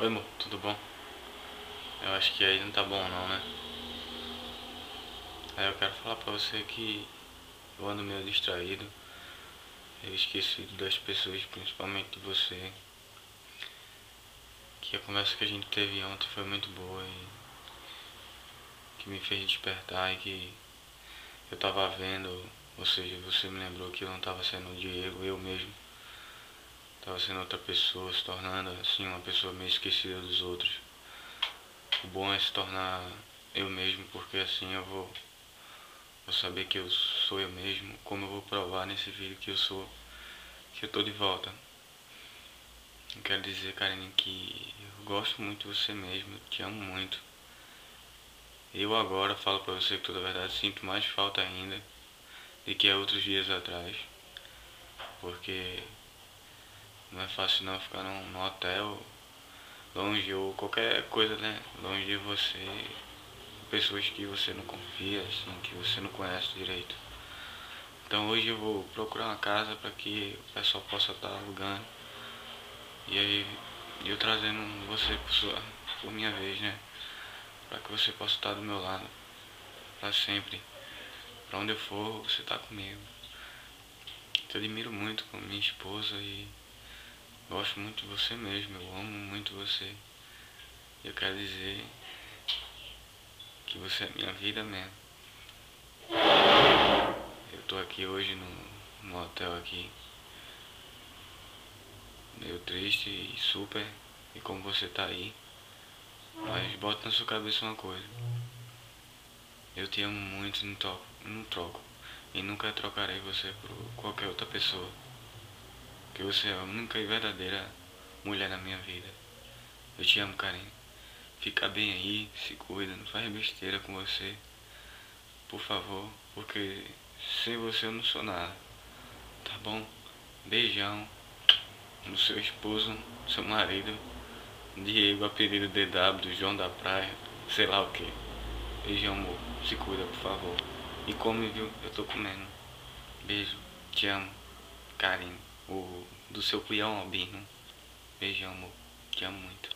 Oi, amor, tudo bom? Eu acho que aí não tá bom não, né? Aí eu quero falar pra você que eu ando meio distraído. Eu esqueci das pessoas, principalmente de você. Que a conversa que a gente teve ontem foi muito boa e que me fez despertar e que eu tava vendo, ou seja, você me lembrou que eu não tava sendo o Diego, eu mesmo. Tava sendo outra pessoa, se tornando assim uma pessoa meio esquecida dos outros. O bom é se tornar eu mesmo, porque assim vou saber que eu sou eu mesmo, como eu vou provar nesse vídeo que eu tô de volta. Eu quero dizer, Karine, que eu gosto muito de você mesmo, eu te amo muito. Eu agora falo pra você que toda a verdade sinto mais falta ainda do que há outros dias atrás, porque não é fácil não ficar num hotel, longe ou qualquer coisa, né? Longe de você, pessoas que você não confia, assim, que você não conhece direito. Então hoje eu vou procurar uma casa para que o pessoal possa estar alugando. E aí eu trazendo você por minha vez, né? Para que você possa estar do meu lado para sempre. Para onde eu for, você tá comigo. Te admiro muito como minha esposa e gosto muito de você mesmo. Eu amo muito você. E eu quero dizer que você é minha vida mesmo. Eu tô aqui hoje no hotel aqui, meio triste e super. E como você tá aí. Mas bota na sua cabeça uma coisa. Eu te amo muito, não troco. E nunca trocarei você por qualquer outra pessoa. Porque você é a única e verdadeira mulher na minha vida. Eu te amo, Karine. Fica bem aí, se cuida, não faz besteira com você. Por favor, porque sem você eu não sou nada. Tá bom? Beijão no seu esposo, seu marido, Diego, apelido DW, João da Praia, sei lá o que. Beijão, amor. Se cuida, por favor. E come, viu? Eu tô comendo. Beijo. Te amo. Carinho. O do seu cunhão Albino. Beijão, amor. Te amo muito.